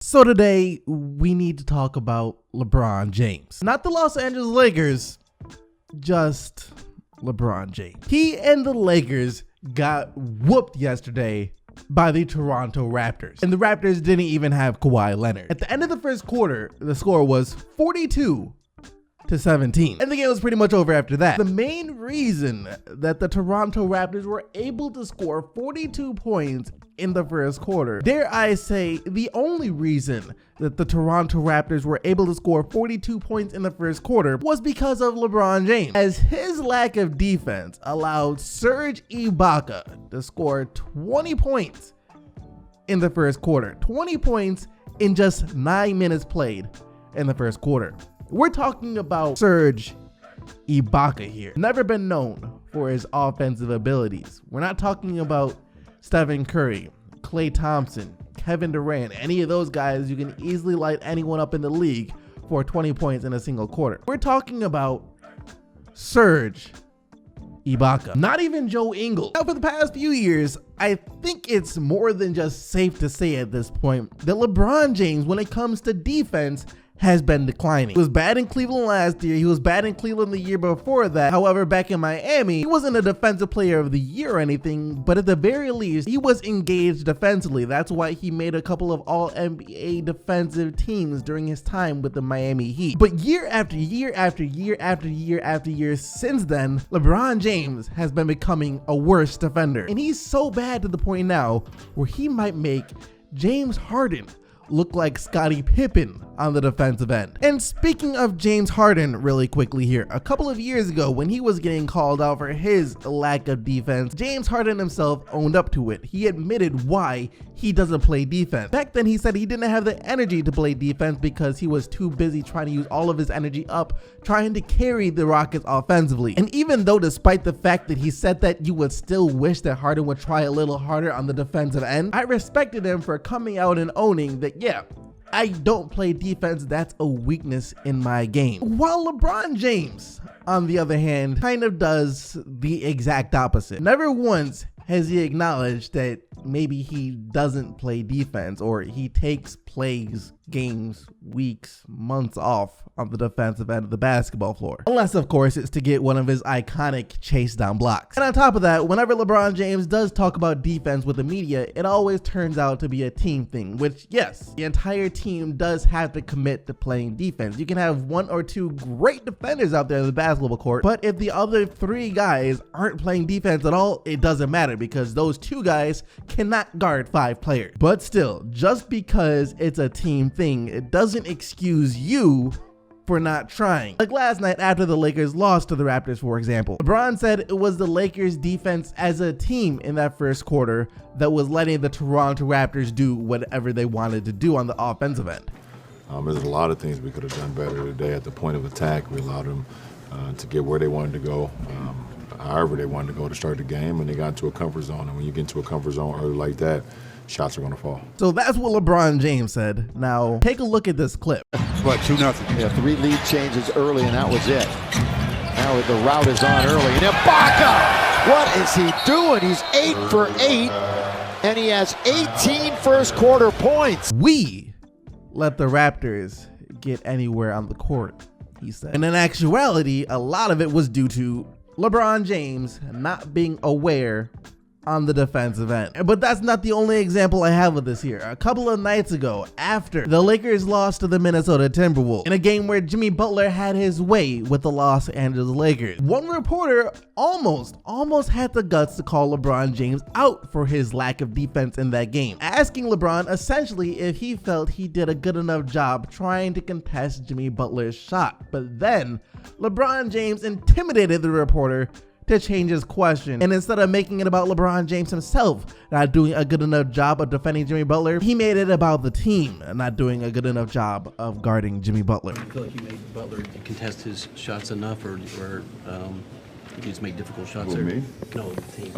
So today we need to talk about LeBron James. Not the Los Angeles Lakers, just LeBron James. He and the Lakers got whooped yesterday by the Toronto Raptors. And the Raptors didn't even have Kawhi Leonard. At the end of the first quarter, the score was 42-17. And the game was pretty much over after that. The main reason that the Toronto Raptors were able to score 42 points in the first quarter, dare I say, the only reason that the Toronto Raptors were able to score 42 points in the first quarter was because of LeBron James, as his lack of defense allowed Serge Ibaka to score 20 points in the first quarter. 20 points in just 9 minutes played in the first quarter. We're talking about Serge Ibaka here. Never been known for his offensive abilities. We're not talking about Stephen Curry, Klay Thompson, Kevin Durant, any of those guys. You can easily light anyone up in the league for 20 points in a single quarter. We're talking about Serge Ibaka, not even Joe Ingles. Now, for the past few years, I think it's more than just safe to say at this point that LeBron James, when it comes to defense, has been declining. He was bad in Cleveland last year. He was bad in Cleveland the year before that. However, back in Miami, he wasn't a defensive player of the year or anything, but at the very least, he was engaged defensively. That's why he made a couple of all-NBA defensive teams during his time with the Miami Heat. But year after year after year after year after year since then, LeBron James has been becoming a worse defender. And he's so bad to the point now where he might make James Harden look like Scottie Pippen on the defensive end. And speaking of James Harden really quickly here, a couple of years ago when he was getting called out for his lack of defense, James Harden himself owned up to it. He admitted why he doesn't play defense. Back then he said he didn't have the energy to play defense because he was too busy trying to use all of his energy up trying to carry the Rockets offensively. And even though despite the fact that he said that, you would still wish that Harden would try a little harder on the defensive end, I respected him for coming out and owning that, yeah, I don't play defense, that's a weakness in my game. While LeBron James, on the other hand, kind of does the exact opposite. Never once has he acknowledged that maybe he doesn't play defense, or he takes plays, games, weeks, months off on the defensive end of the basketball floor. Unless, of course, it's to get one of his iconic chase down blocks. And on top of that, whenever LeBron James does talk about defense with the media, it always turns out to be a team thing, which, yes, the entire team does have to commit to playing defense. You can have one or two great defenders out there in the basketball court, but if the other three guys aren't playing defense at all, it doesn't matter because those two guys cannot guard 5 players. But still, just because it's a team thing, it doesn't excuse you for not trying. Like last night after the Lakers lost to the Raptors, for example, LeBron said it was the Lakers defense as a team in that first quarter that was letting the Toronto Raptors do whatever they wanted to do on the offensive end. There's a lot of things we could have done better today at the point of attack. We allowed them to get where they wanted to go, however they wanted to go to start the game, and they got into a comfort zone. And when you get into a comfort zone early like that, shots are going to fall. So that's what LeBron James said. Now, take a look at this clip. What, 2-0? Yeah, 3 lead changes early, and that was it. Now the route is on early. And Ibaka! What is he doing? He's 8 for 8, and he has 18 first quarter points. We let the Raptors get anywhere on the court, he said. And in actuality, a lot of it was due to LeBron James not being aware on the defensive end. But that's not the only example I have of this here. A couple of nights ago, after the Lakers lost to the Minnesota Timberwolves in a game where Jimmy Butler had his way with the Los Angeles Lakers, one reporter almost had the guts to call LeBron James out for his lack of defense in that game, asking LeBron essentially if he felt he did a good enough job trying to contest Jimmy Butler's shot. But then LeBron James intimidated the reporter to change his question, and instead of making it about LeBron James himself not doing a good enough job of defending Jimmy Butler, he made it about the team not doing a good enough job of guarding Jimmy Butler. Do you feel like you made Butler contest his shots enough, or you just make difficult shots? Who, me? No, the team.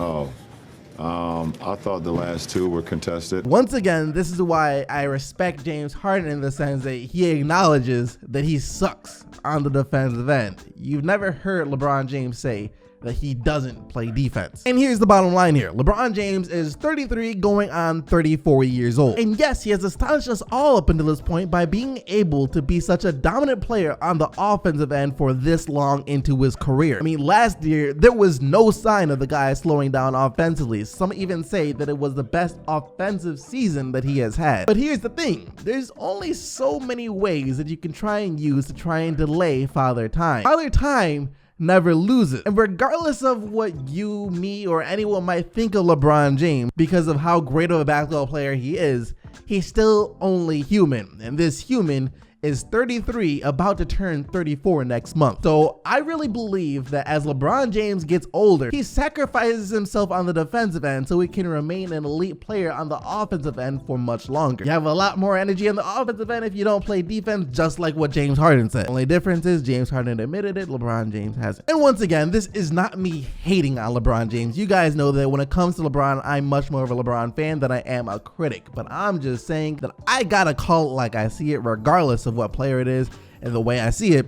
I thought the last 2 were contested. Once again, this is why I respect James Harden in the sense that he acknowledges that he sucks on the defensive end. You've never heard LeBron James say that he doesn't play defense. And here's the bottom line here. LeBron James is 33 going on 34 years old. And yes, he has astonished us all up until this point by being able to be such a dominant player on the offensive end for this long into his career. I mean, last year, there was no sign of the guy slowing down offensively. Some even say that it was the best offensive season that he has had. But here's the thing. There's only so many ways that you can try and use to try and delay Father Time. Father Time never loses. And regardless of what you, me, or anyone might think of LeBron James, because of how great of a basketball player he is, he's still only human. And this human is 33, about to turn 34 next month. So I really believe that as LeBron James gets older, he sacrifices himself on the defensive end so he can remain an elite player on the offensive end for much longer. You have a lot more energy on the offensive end if you don't play defense, just like what James Harden said. Only difference is James Harden admitted it, LeBron James hasn't. And once again, this is not me hating on LeBron James. You guys know that when it comes to LeBron, I'm much more of a LeBron fan than I am a critic. But I'm just saying that I gotta call it like I see it, regardless of what player it is. And the way I see it,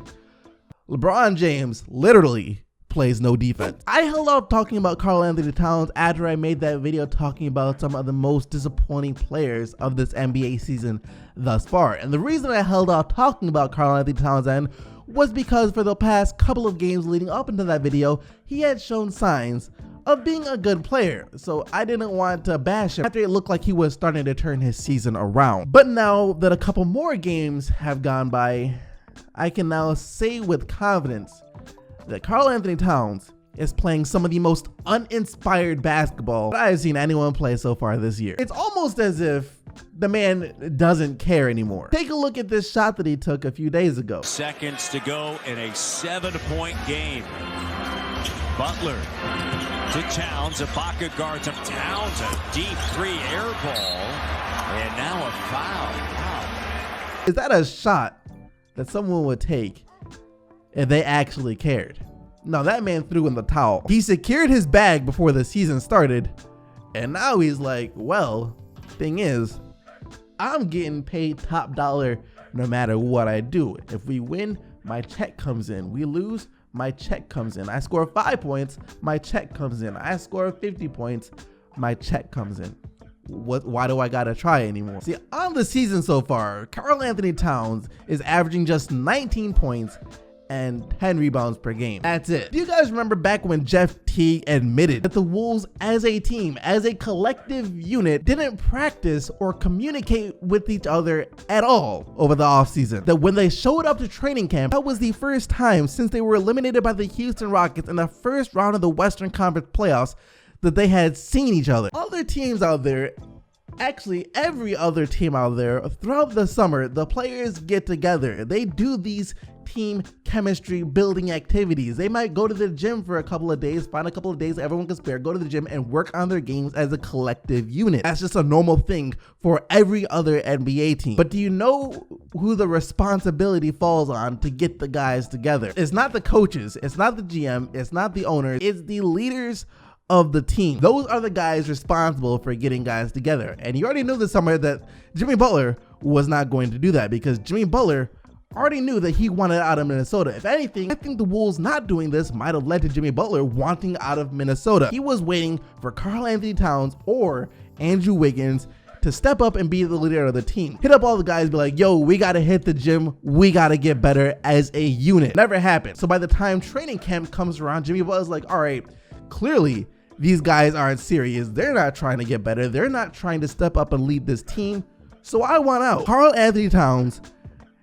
LeBron James literally plays no defense. I held out talking about Karl Anthony Towns after I made that video talking about some of the most disappointing players of this NBA season thus far. And the reason I held out talking about Karl Anthony Towns then was because for the past couple of games leading up into that video, he had shown signs of being a good player, so I didn't want to bash him after it looked like he was starting to turn his season around. But now that a couple more games have gone by, I can now say with confidence that Karl Anthony Towns is playing some of the most uninspired basketball that I've seen anyone play so far this year. It's almost as if the man doesn't care anymore. Take a look at this shot that he took a few days ago. Seconds to go in a 7-point game. Butler to Towns. Ibaka guards him. Towns, a deep three air ball. And now a foul. Wow. Is that a shot that someone would take if they actually cared? No, that man threw in the towel. He secured his bag before the season started. And now he's like, well, thing is, I'm getting paid top dollar no matter what I do. If we win, my check comes in. We lose, my check comes in. I score 5 points, my check comes in. I score 50 points, my check comes in. Why do I gotta try anymore? See, on the season so far, Karl Anthony Towns is averaging just 19 points and 10 rebounds per game. That's it. Do you guys remember back when Jeff Teague admitted that the Wolves as a team, as a collective unit, didn't practice or communicate with each other at all over the offseason? That when they showed up to training camp, that was the first time since they were eliminated by the Houston Rockets in the first round of the Western Conference playoffs that they had seen each other. Other teams out there, actually every other team out there, throughout the summer, the players get together. They do these team chemistry building activities. They might go to the gym for a couple of days, find a couple of days everyone can spare, go to the gym and work on their games as a collective unit. That's just a normal thing for every other NBA team. But do you know who the responsibility falls on to get the guys together? It's not the coaches, it's not the GM, it's not the owners, it's the leaders of the team. Those are the guys responsible for getting guys together. And you already knew this summer that Jimmy Butler was not going to do that, because Jimmy Butler already knew that he wanted out of Minnesota. If anything, I think the Wolves not doing this might have led to Jimmy Butler wanting out of Minnesota. He was waiting for Karl Anthony Towns or Andrew Wiggins to step up and be the leader of the team. Hit up all the guys, be like, yo, we gotta hit the gym, we gotta get better as a unit. Never happened. So by the time training camp comes around, Jimmy Butler's like, all right, clearly these guys aren't serious. They're not trying to get better. They're not trying to step up and lead this team. So I want out. Karl Anthony Towns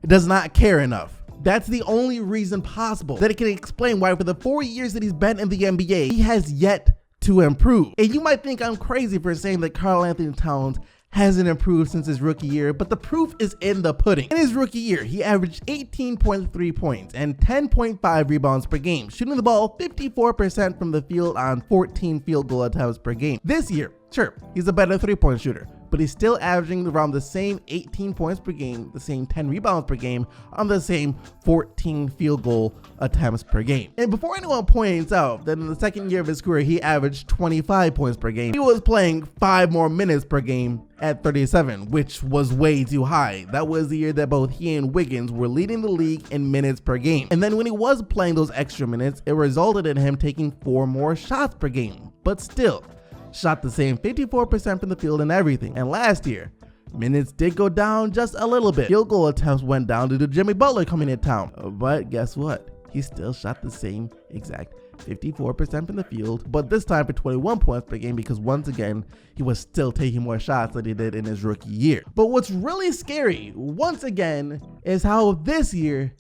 does not care enough. That's the only reason possible that it can explain why for the 4 years that he's been in the NBA, he has yet to improve. And you might think I'm crazy for saying that Karl Anthony Towns hasn't improved since his rookie year, but the proof is in the pudding. In his rookie year, he averaged 18.3 points and 10.5 rebounds per game, shooting the ball 54% from the field on 14 field goal attempts per game. This year, sure, he's a better 3-point shooter, but he's still averaging around the same 18 points per game, the same 10 rebounds per game, on the same 14 field goal attempts per game. And before anyone points out that in the second year of his career, he averaged 25 points per game, he was playing 5 more minutes per game at 37, which was way too high. That was the year that both he and Wiggins were leading the league in minutes per game. And then when he was playing those extra minutes, it resulted in him taking 4 more shots per game, but still shot the same 54% from the field and everything. And last year, minutes did go down just a little bit. Field goal attempts went down due to Jimmy Butler coming in town, but guess what? He still shot the same exact 54% from the field, but this time for 21 points per game, because once again, he was still taking more shots than he did in his rookie year. But what's really scary, once again, is how this year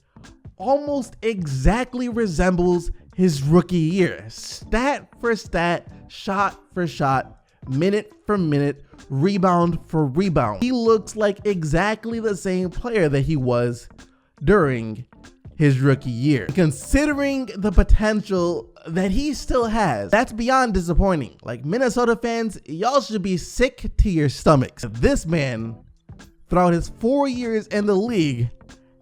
almost exactly resembles his rookie year. Stat for stat, shot for shot, minute for minute, rebound for rebound. He looks like exactly the same player that he was during his rookie year. Considering the potential that he still has, that's beyond disappointing. Like, Minnesota fans, y'all should be sick to your stomachs. This man, throughout his 4 years in the league,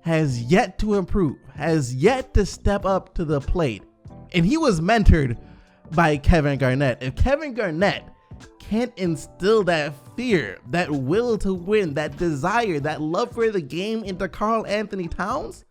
has yet to improve, has yet to step up to the plate. And he was mentored by Kevin Garnett. If Kevin Garnett can't instill that fear, that will to win, that desire, that love for the game into Karl Anthony Towns,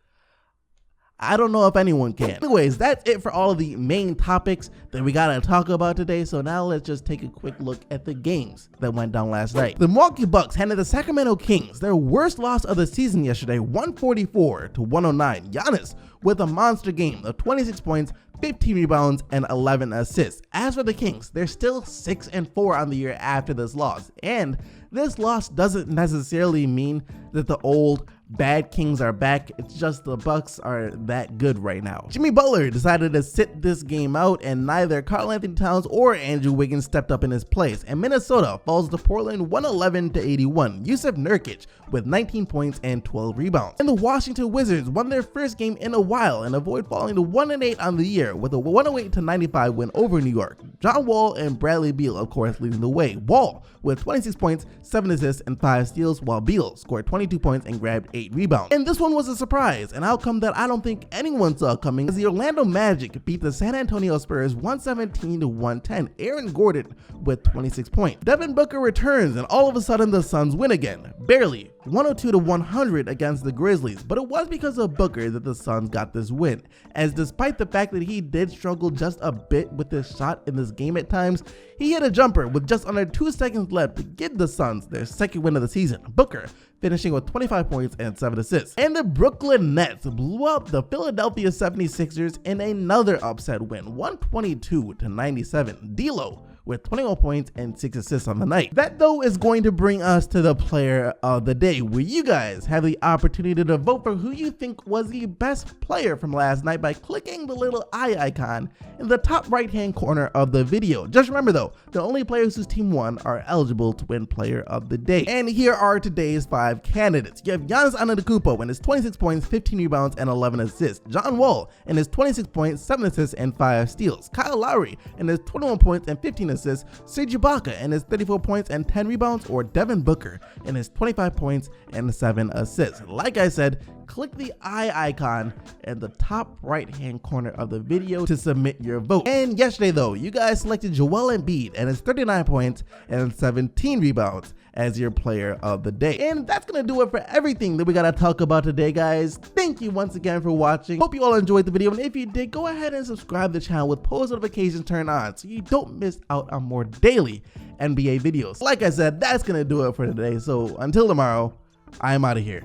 I don't know if anyone can. Anyways, that's it for all of the main topics that we gotta talk about today. So now let's just take a quick look at the games that went down last night. The Milwaukee Bucks handed the Sacramento Kings their worst loss of the season yesterday, 144-109. Giannis with a monster game of 26 points, 15 rebounds, and 11 assists. As for the Kings, they're still 6-4 on the year after this loss. And this loss doesn't necessarily mean that the old bad Kings are back. It's just the Bucks are that good right now. Jimmy Butler decided to sit this game out, and neither Karl Anthony Towns or Andrew Wiggins stepped up in his place. And Minnesota falls to Portland 111-81. Yusuf Nurkic with 19 points and 12 rebounds. And the Washington Wizards won their first game in a while and avoid falling to 1-8 on the year with a 108-95 win over New York. John Wall and Bradley Beal, of course, leading the way. Wall with 26 points, 7 assists, and 5 steals, while Beal scored 22 points and grabbed 8 rebounds. And this one was a surprise, an outcome that I don't think anyone saw coming, as the Orlando Magic beat the San Antonio Spurs 117-110. Aaron Gordon with 26 points. Devin Booker returns, and all of a sudden the Suns win again. Barely, 102-100 against the Grizzlies, but it was because of Booker that the Suns got this win, as despite the fact that he did struggle just a bit with his shot in this game at times, he hit a jumper with just under 2 seconds left to give the Suns their second win of the season. Booker finishing with 25 points and 7 assists. And the Brooklyn Nets blew up the Philadelphia 76ers in another upset win, 122-97. D'Lo with 21 points and 6 assists on the night. That though is going to bring us to the player of the day, where you guys have the opportunity to vote for who you think was the best player from last night by clicking the little eye icon in the top right hand corner of the video. Just remember though, the only players whose team won are eligible to win player of the day. And here are today's 5 candidates. You have Giannis Antetokounmpo and his 26 points, 15 rebounds, and 11 assists. John Wall and his 26 points, 7 assists, and 5 steals. Kyle Lowry and his 21 points and 15 assists. Serge Ibaka and his 34 points and 10 rebounds, or Devin Booker and his 25 points and 7 assists. Like I said, click the eye icon in the top right hand corner of the video to submit your vote. And yesterday though, you guys selected Joel Embiid and his 39 points and 17 rebounds as your player of the day. And that's gonna do it for everything that we gotta talk about today, guys. Thank you once again for watching. Hope you all enjoyed the video, and if you did, go ahead and subscribe to the channel with post notifications turned on so you don't miss out on more daily NBA videos. Like I said, that's gonna do it for today. So until tomorrow, I'm out of here.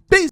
Peace.